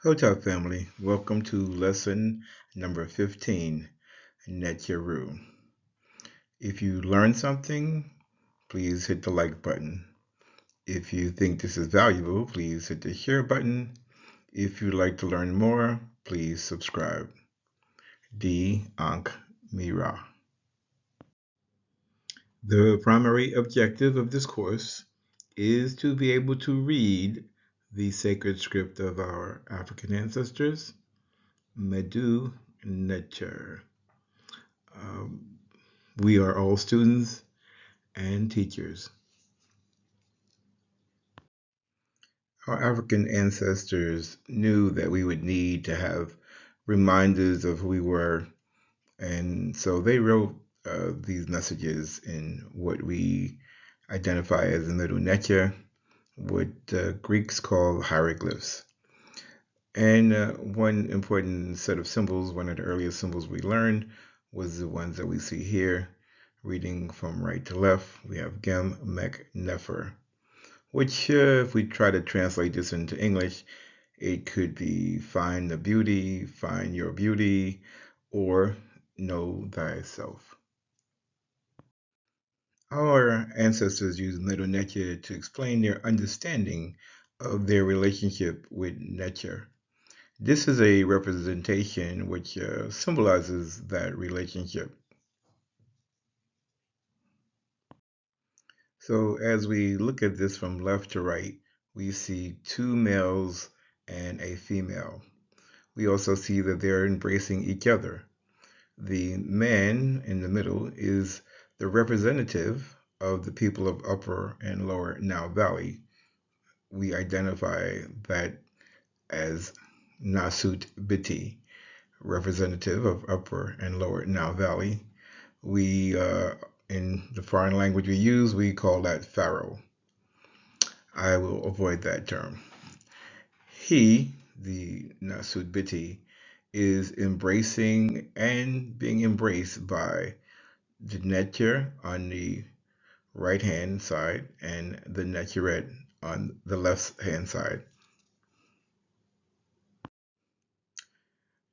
Hotel family, welcome to lesson number 15, Ntrw. If you learned something, please hit the like button. If you think this is valuable, please hit the share button. If you'd like to learn more, please subscribe. D. Ankh Mira. The primary objective of this course is to be able to read the sacred script of our African ancestors, Medu Neter. We are all students and teachers. Our African ancestors knew that we would need to have reminders of who we were, and so they wrote these messages in what we identify as the Ntrw Neter, what Greeks call hieroglyphs. And one important set of symbols, one of the earliest symbols we learned, was the ones that we see here. Reading from right to left, we have Gem, Mek, Nefer, which if we try to translate this into English, it could be find the beauty, find your beauty, or know thyself. Our ancestors used Ntrw Neter to explain their understanding of their relationship with nature. This is a representation which symbolizes that relationship. So as we look at this from left to right, we see two males and a female. We also see that they're embracing each other. The man in the middle is the representative of the people of Upper and Lower Nile Valley. We identify that as Nasut Biti, representative of Upper and Lower Nile Valley. We, in the foreign language we use, we call that Pharaoh. I will avoid that term. He, the Nasut Biti, is embracing and being embraced by the Neter on the right-hand side and the Neteret on the left-hand side.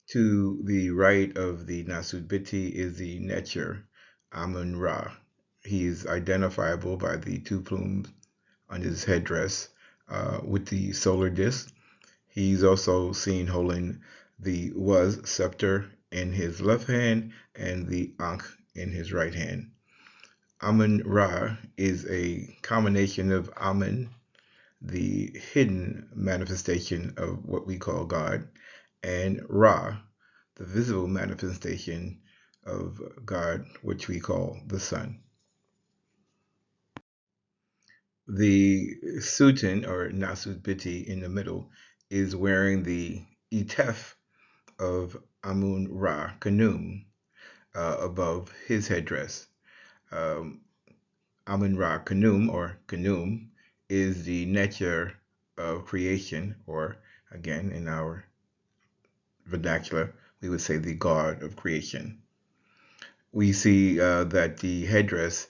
To the right of the Nasut Biti is the Neter, Amun-Ra. He is identifiable by the two plumes on his headdress with the solar disk. He's also seen holding the Was scepter in his left hand and the Ankh in his right hand. Amun-Ra is a combination of Amun, the hidden manifestation of what we call God, and Ra, the visible manifestation of God, which we call the sun. The Sultan, or Nasut Biti, in the middle is wearing the Etef of Amun-Ra, Khnum, above his headdress. Amun-Ra Khnum, or Khnum, is the nature of creation, or again, in our vernacular, we would say the god of creation. We see that the headdress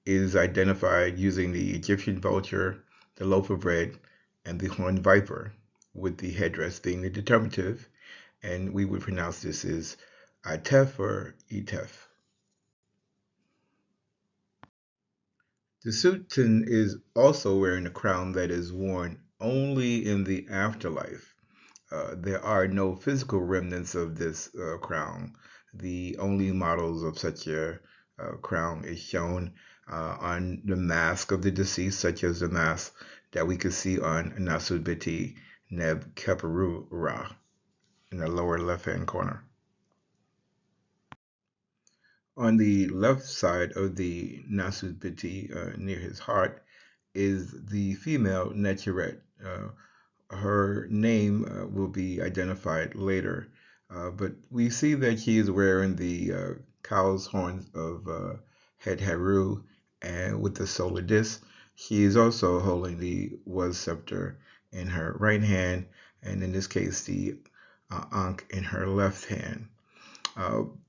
is identified using the Egyptian vulture, the loaf of bread, and the horned viper, with the headdress being the determinative, and we would pronounce this as Atef or Etef. The Sultan is also wearing a crown that is worn only in the afterlife. There are no physical remnants of this crown. The only models of such a crown is shown on the mask of the deceased, such as the mask that we could see on Nasut Biti Neb Keperu Ra in the lower left-hand corner. On the left side of the Nasut Biti, near his heart, is the female Neteret. Her name will be identified later, but we see that she is wearing the cow's horns of Het Heru and with the solar disk. She is also holding the Was scepter in her right hand, and in this case, the Ankh in her left hand.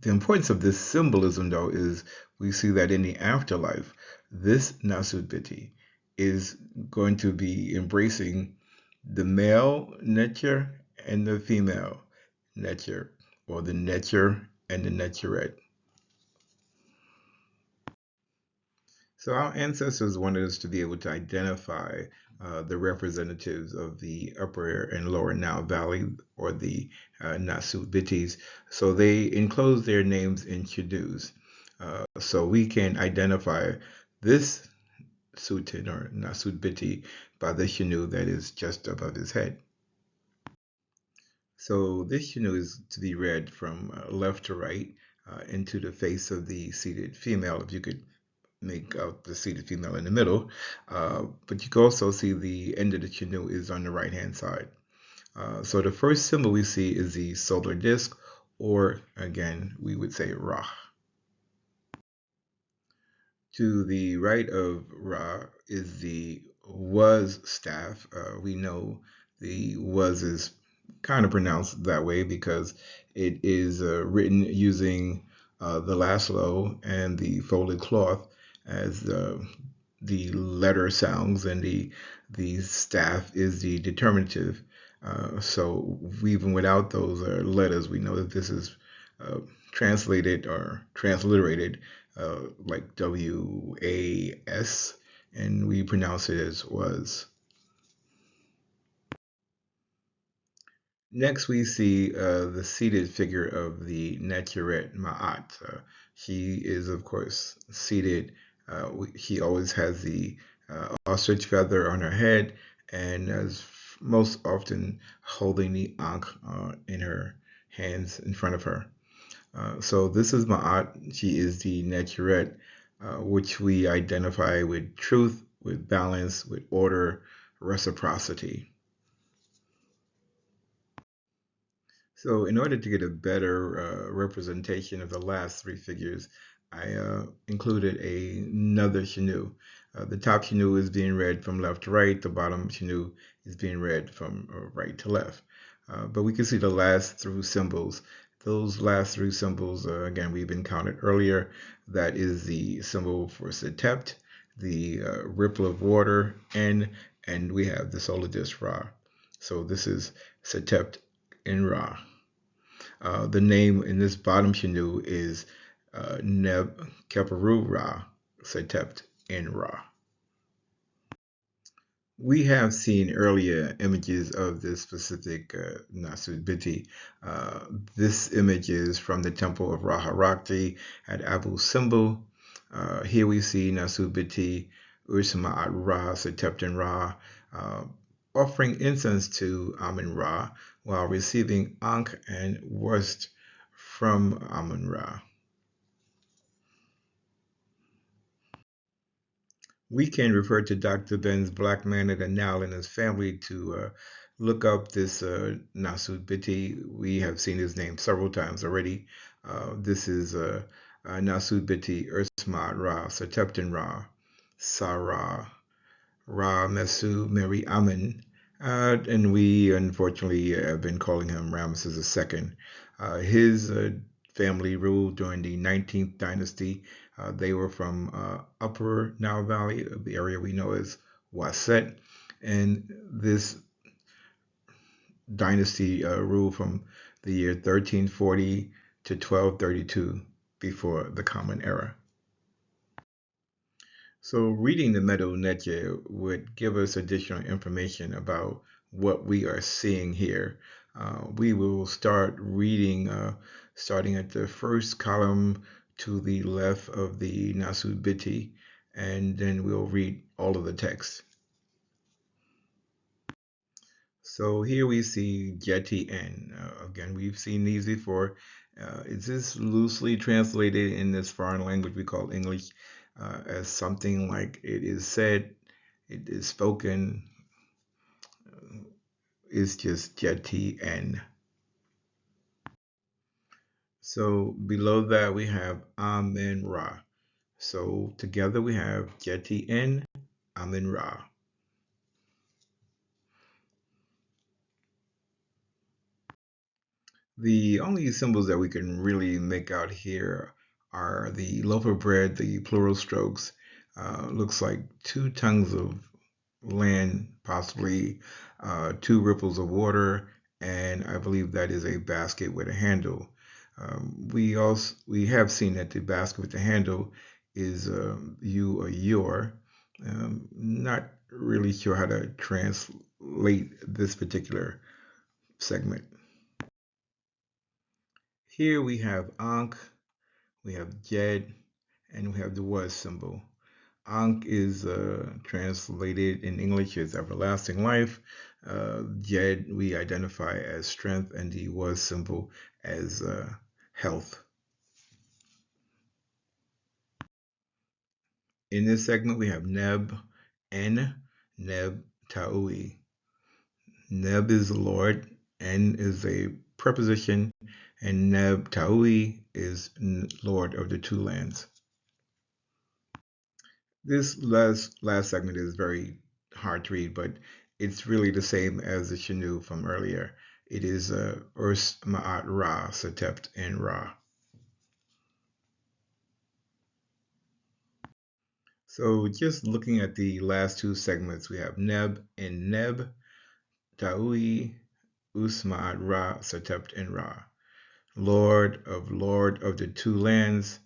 The importance of this symbolism, though, is we see that in the afterlife, this Nasut Biti is going to be embracing the male Neter and the female Ntrw, or the Ntrw and the Ntrw. So our ancestors wanted us to be able to identify the representatives of the upper and lower Nile Valley, or the Nasut Bitis. So they enclosed their names in Shadoos. So we can identify this Sultan or Nasut Biti by the Shanu that is just above his head. So this Shanu is to be read from left to right into the face of the seated female, if you could make out the seated female in the middle. But you can also see the end of the Shanu is on the right hand side. So the first symbol we see is the solar disk, or again, we would say Ra. To the right of Ra is the was staff. We know the was is kind of pronounced that way because it is written using the Laszlo and the folded cloth as the letter sounds, and the staff is the determinative. So even without those letters, we know that this is translated or transliterated like WAS, and we pronounce it as was. Next, we see the seated figure of the Necheret Ma'at. She is, of course, seated. She always has the ostrich feather on her head, and is most often holding the Ankh in her hands in front of her. So this is Ma'at. She is the Necheret, which we identify with truth, with balance, with order, reciprocity. So in order to get a better representation of the last three figures, I included another Shanu. The top Shanu is being read from left to right. The bottom Shanu is being read from right to left. But we can see the last three symbols. Those last three symbols, again, we've encountered earlier. That is the symbol for Setept, the ripple of water, and we have the solar disk Ra. So this is Setept in Ra. The name in this bottom Shanu is Neb Keperu Ra, Setept in Ra. We have seen earlier images of this specific Nasut Biti. This image is from the temple of Ra Harakti at Abu Simbel. Here we see Nasut Biti, Ursama at Ra, Setept in Ra, offering incense to Amun Ra while receiving Ankh and Wurst from Amun Ra. We can refer to Dr. Ben's Black Man of the Nile and his family to look up this Nasut Biti. We have seen his name several times already. This is Nasut Biti, Ursmat Ra, Seteptin Ra, Sarah, Ra Mesu Mary Amun, and we unfortunately have been calling him Ramesses II. His family ruled during the 19th dynasty. They were from Upper Nile Valley, the area we know as Waset, and this dynasty ruled from the year 1340 to 1232 before the Common Era. So reading the Medu Neter would give us additional information about what we are seeing here. We will start reading starting at the first column to the left of the Nasut Biti, and then we'll read all of the text. So here we see Jeti N. Again, we've seen these before. Is this loosely translated in this foreign language we call English as something like it is said, it is spoken, it's just Jeti N. So below that we have Amen Ra. So together we have Jeti N, Amen Ra. The only symbols that we can really make out here are the loaf of bread, the plural strokes. Looks like two tongues of land, possibly two ripples of water, and I believe that is a basket with a handle. We have seen that the basket with the handle is you or your. Not really sure how to translate this particular segment. Here we have Ankh, we have Jed, and we have the was symbol. Ankh is translated in English as everlasting life. Jed we identify as strength, and the was symbol as health. In this segment, we have Neb, N, Neb, Taui. Neb is the Lord, N is a preposition, and Neb Taui is Lord of the two lands. This last segment is very hard to read, but it's really the same as the Shanu from earlier. It is Urs Ma'at Ra, Setept, and Ra. So just looking at the last two segments, we have Neb and Neb, Taui, Us Ma'at Ra, Setept, and Ra. Lord of the two lands,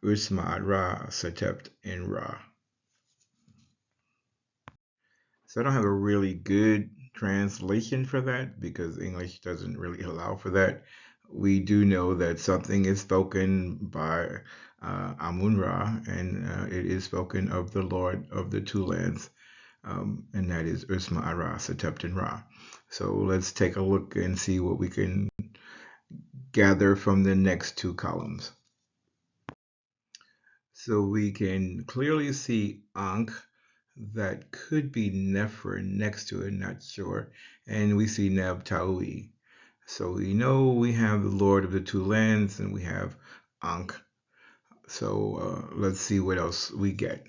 Us Ma'at Ra, Setept, and Ra. So I don't have a really good translation for that because English doesn't really allow for that. We do know that something is spoken by Amun Ra, and it is spoken of the Lord of the two lands, and that is Usma Ra, Seteptin Ra. So let's take a look and see what we can gather from the next two columns. So we can clearly see Ankh, that could be Nefer next to it, not sure. And we see Neb Taui. So we know we have the Lord of the two lands and we have Ankh. So let's see what else we get.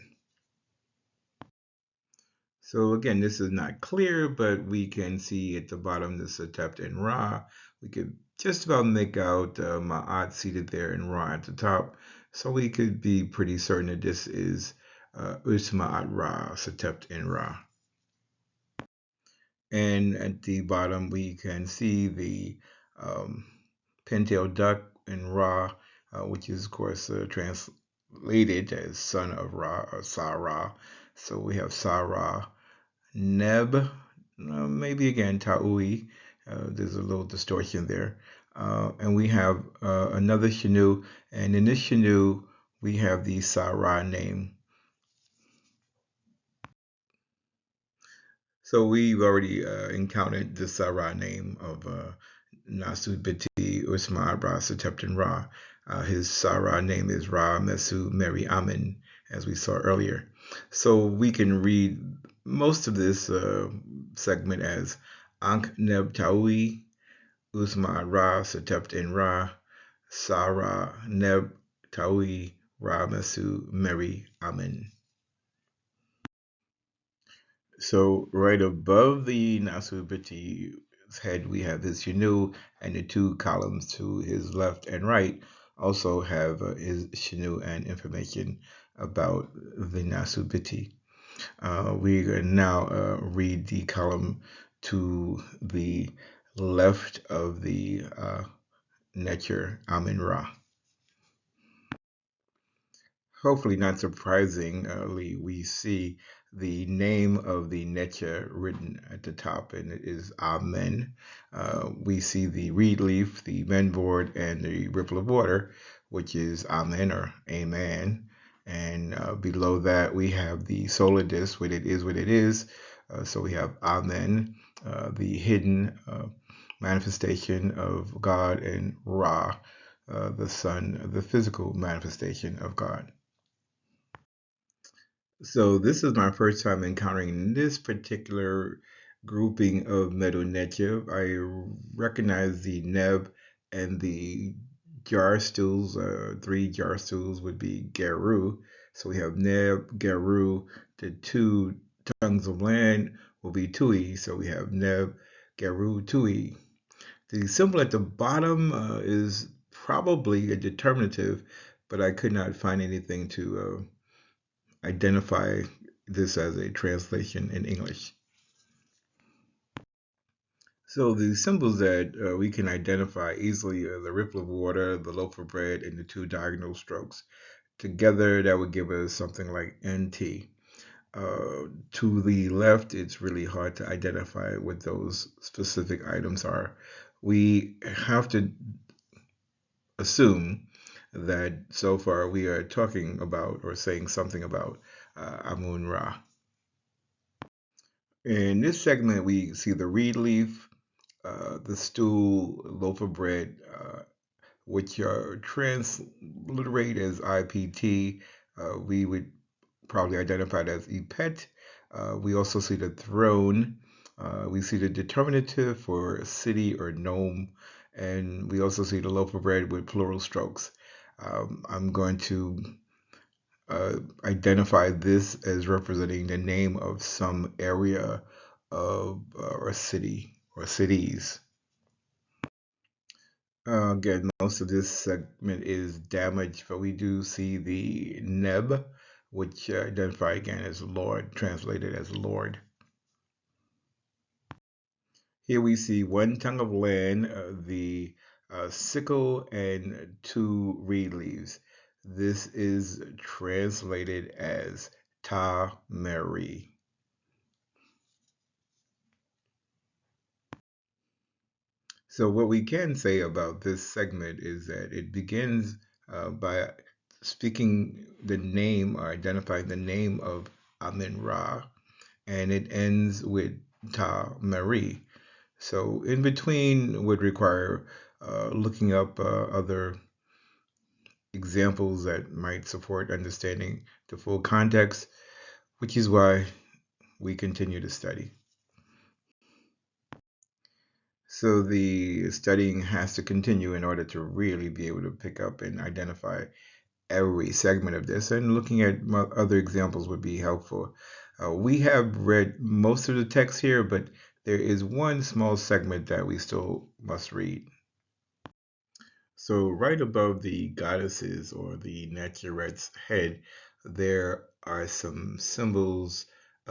So again, this is not clear, but we can see at the bottom the Setept and Ra. We could just about make out Ma'at seated there and Ra at the top. So we could be pretty certain that this is Ma'at Ra, Setept and Ra. And at the bottom, we can see the pintail duck in Ra, which is, of course, translated as son of Ra or Sa-Ra. So we have Sa-Ra, Neb, maybe again Taui. There's a little distortion there. And we have another Shanu. And in this Shanu, we have the Sa-Ra name. So we've already encountered the Sarah name of Nasu Biti Usma Ra Seteptin Ra. His Sarah name is Ra Mesu Meri Amen, as we saw earlier. So we can read most of this segment as Ankh Neb Taui Usma Ra Seteptin Ra Sarah Neb Taui Ra Mesu Meri Amen. So right above the Nasubiti's head, we have his Shanu, and the two columns to his left and right also have his Shanu and information about the Nasubiti. We can now read the column to the left of the Netcher Amin Ra. Hopefully not surprisingly, we see the name of the Netcha written at the top, and it is Amen. We see the reed leaf, the menboard, and the ripple of water, which is Amen or Amen. And below that, we have the solar disk, what it is, what it is. So we have Amen, the hidden manifestation of God, and Ra, the sun, the physical manifestation of God. So this is my first time encountering this particular grouping of Medu-Nethew. I recognize the Neb and the jar stools. Three jar stools would be Geru. So we have Neb, Geru. The two tongues of land will be Tui. So we have Neb, Geru, Tui. The symbol at the bottom is probably a determinative, but I could not find anything to identify this as a translation in English. So the symbols that we can identify easily are the ripple of water, the loaf of bread, and the two diagonal strokes. Together, that would give us something like NT. To the left, it's really hard to identify what those specific items are. We have to assume that so far we are talking about or saying something about Amun Ra. In this segment, we see the reed leaf, the stool, loaf of bread, which are transliterated as IPT. We would probably identify it as EPET. We also see the throne. We see the determinative for city or nome. And we also see the loaf of bread with plural strokes. I'm going to identify this as representing the name of some area of or city or cities. Again, most of this segment is damaged, but we do see the neb, which identify again as Lord, translated as Lord. Here we see one tongue of land, the sickle, and two reed leaves. This is translated as Ta Mary. So what we can say about this segment is that it begins by speaking the name or identifying the name of Amin Ra, and it ends with Ta Mary. So in between would require looking up other examples that might support understanding the full context, which is why we continue to study. So the studying has to continue in order to really be able to pick up and identify every segment of this, and looking at other examples would be helpful. We have read most of the text here, but there is one small segment that we still must read. So right above the goddesses or the Neteret's head, there are some symbols,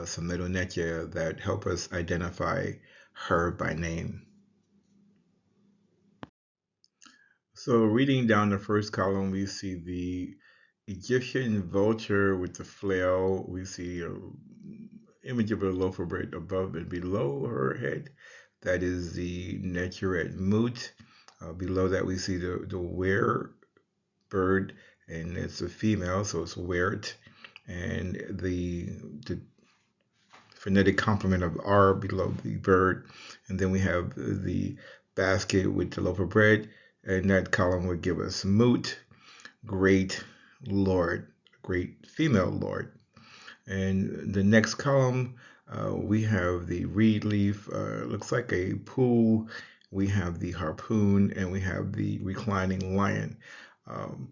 some middle Netia that help us identify her by name. So reading down the first column, we see the Egyptian vulture with the flail. We see an image of a loaf of bread above and below her head. That is the Ntrw Mut. Below that, we see the were bird, and it's a female, so it's wert. And the phonetic complement of R below the bird. And then we have the basket with the loaf of bread, and that column would give us Mut, great lord, great female lord. And the next column, we have the reed leaf, looks like a pool. We have the harpoon, and we have the reclining lion.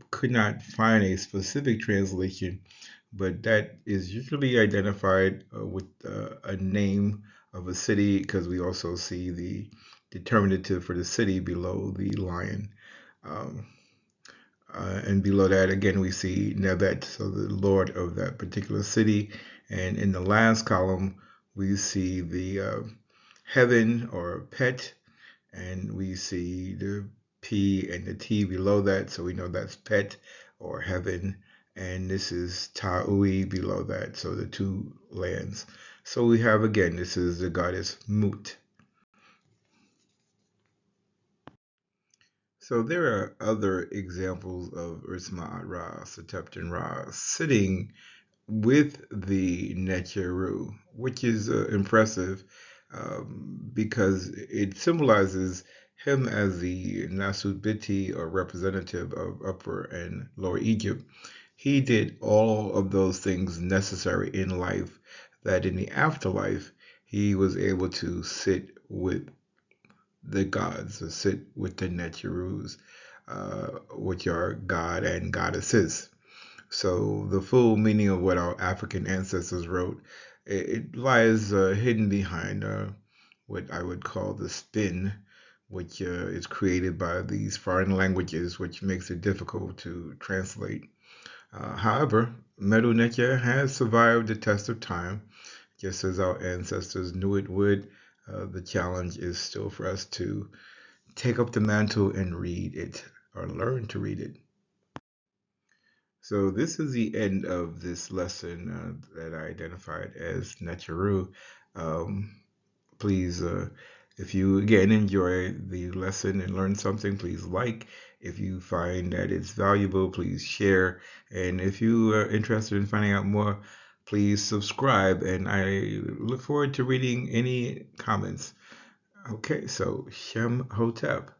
Could not find a specific translation, but that is usually identified with a name of a city, because we also see the determinative for the city below the lion. Um, and below that, again, we see Nebet, so the lord of that particular city. And in the last column, we see the heaven or pet, and we see the P and the T below that, so we know that's pet or heaven. And this is Ta'ui below that, so the two lands. So we have, again, this is the goddess Mut. So there are other examples of Ursma'at Ra, Setepten Ra, sitting with the Ntrw, which is impressive because it symbolizes him as the Nasubiti, or representative of Upper and Lower Egypt. He did all of those things necessary in life that in the afterlife he was able to sit with the gods, to sit with the Netrus, which are God and goddesses. So the full meaning of what our African ancestors wrote, it lies hidden behind what I would call the spin, which is created by these foreign languages, which makes it difficult to translate. However, Medu Neter has survived the test of time, just as our ancestors knew it would. The challenge is still for us to take up the mantle and read it, or learn to read it. So this is the end of this lesson that I identified as Ntrw. Please, if you again enjoy the lesson and learn something, please like. If you find that it's valuable, please share. And if you are interested in finding out more, please subscribe. And I look forward to reading any comments. Okay, so Shem Hotep.